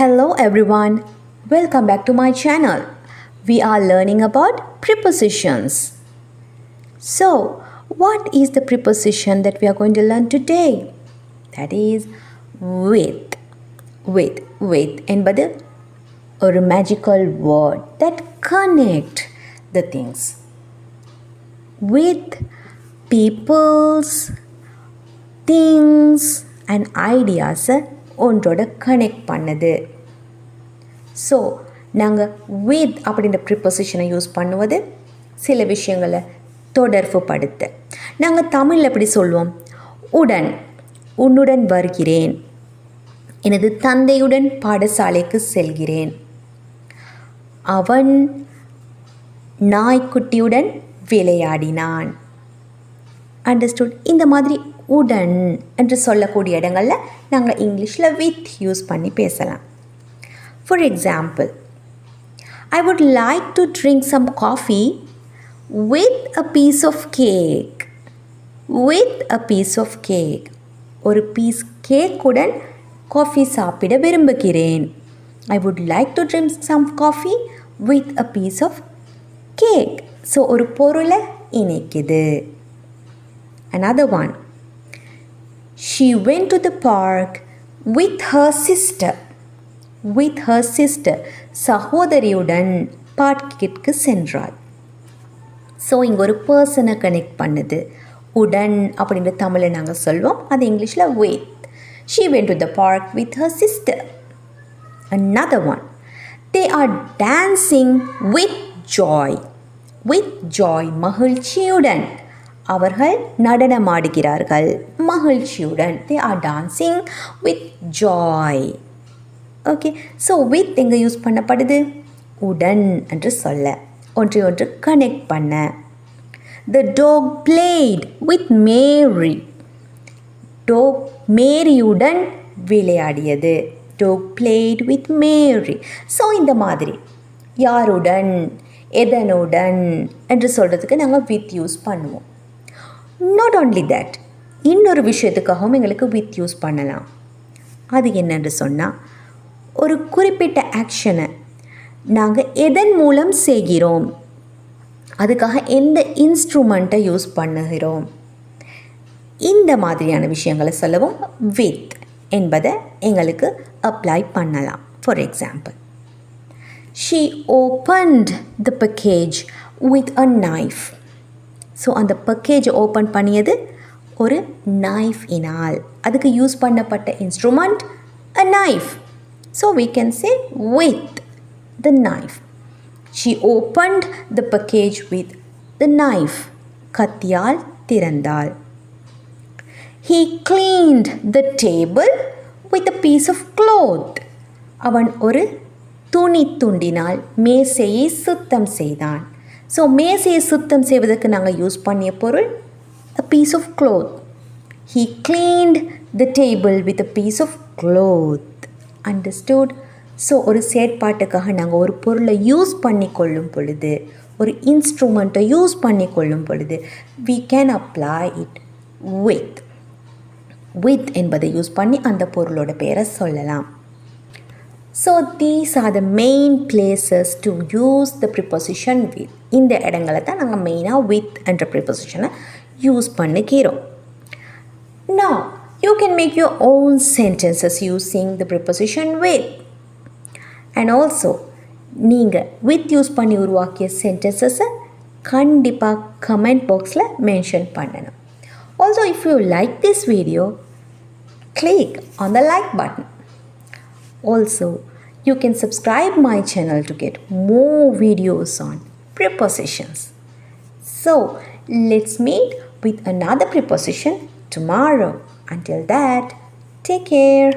Hello everyone, welcome back to my channel. We are learning about prepositions. So, what is the preposition that we are going to learn today? That is with. With என்பது ஒரு magical word that connect the things. With peoples, things and ideas ஒன்றோட connect பண்ணுது. So நாங்கள் with அப்படின்ற ப்ரிப்போசிஷனை use பண்ணுவது சில விஷயங்களை தொடர்பு படுத்த. நாங்கள் தமிழில் எப்படி சொல்லுவோம்? உடன், உன்னுடன் வருகிறேன், எனது தந்தையுடன் பாடசாலைக்கு செல்கிறேன், அவன் நாய்க்குட்டியுடன் விளையாடினான். அண்டர்ஸ்டுட்? இந்த மாதிரி உடன் என்று சொல்லக்கூடிய இடங்களில் நாங்கள் இங்கிலீஷில் வித் யூஸ் பண்ணி பேசலாம். For example, I would like to drink some coffee with a piece of cake. With a piece of cake, ஒரு பீஸ் கேக்குடன் காஃபி சாப்பிட விரும்புகிறேன். I would like to drink some coffee with a piece of cake. So ஒரு பொருளை இணைக்குது. Another one, she went to the park with her sister. With her sister, சகோதரியுடன் பார்க்கிற்கு சென்றாள். So இங்கே ஒரு பர்சனை கனெக்ட் பண்ணுது. உடன் அப்படின்ற தமிழில் நாங்கள் சொல்வோம், அது இங்கிலீஷில் with. She went to the park with her sister. Another one, they are dancing with joy. With joy, மகிழ்ச்சியுடன் அவர்கள் நடனமாடுகிறார்கள். மகிழ்ச்சியுடன், they are dancing with joy. Okay, so with எங்கே யூஸ் பண்ணப்படுது? உடன் என்று சொல்ல, ஒன்றை ஒன்று கனெக்ட் பண்ண. The dog played with Mary. Dog மேரியுடன் விளையாடியது. Dog played with Mary. So இந்த மாதிரி யாருடன், எதனுடன் என்று சொல்கிறதுக்கு நாங்கள் வித் யூஸ் பண்ணுவோம். நாட் ஓன்லி தட், இன்னொரு விஷயத்துக்காகவும் எங்களுக்கு வித் யூஸ் பண்ணலாம். அது என்னென்று சொன்னால், ஒரு குறிப்பிட்ட ஆக்ஷனை நாங்கள் எதன் மூலம் செய்கிறோம், அதுக்காக எந்த இன்ஸ்ட்ருமெண்ட்டை யூஸ் பண்ணுகிறோம், இந்த மாதிரியான விஷயங்களை சொல்லவும் வித் என்பதை எங்களுக்கு அப்ளை பண்ணலாம். For example, she opened the package with a knife. So அந்த பேக்கேஜை ஓப்பன் பண்ணியது ஒரு நைஃபினால். அதுக்கு யூஸ் பண்ணப்பட்ட instrument a knife. So we can say with the knife. She opened the package with the knife. கத்தியால் திறந்தாள். He cleaned the table with a piece of cloth. அவன் ஒரு துணி துண்டினால் மேசையை சுத்தம் செய்தான். ஸோ மேசையை சுத்தம் செய்வதற்கு நாங்கள் யூஸ் பண்ணிய பொருள் a piece of cloth. He cleaned the table with a piece of cloth. Understood? So ஒரு செயற்பாட்டுக்காக நாங்கள் ஒரு பொருளை யூஸ் பண்ணி கொள்ளும் பொழுது, ஒரு இன்ஸ்ட்ருமெண்ட்டை யூஸ் பண்ணி கொள்ளும் பொழுது we can apply it with. with என்பதை யூஸ் பண்ணி அந்த பொருளோட பெயரை சொல்லலாம். So these are the main places to use the preposition with. இந்த இடங்களை தான் நாங்கள் மெயினாக with என்ற preposition யூஸ் பண்ணிக்கிறோம். Now you can make your own sentences using the preposition with. And also நீங்கள் with யூஸ் பண்ணி உருவாக்கிய சென்டென்சஸை கண்டிப்பாக கமெண்ட் பாக்ஸில் மென்ஷன் பண்ணணும். Also, if you like this video, click on the like button. Also, you can subscribe my channel to get more videos on prepositions. So, let's meet with another preposition tomorrow. Until that, take care.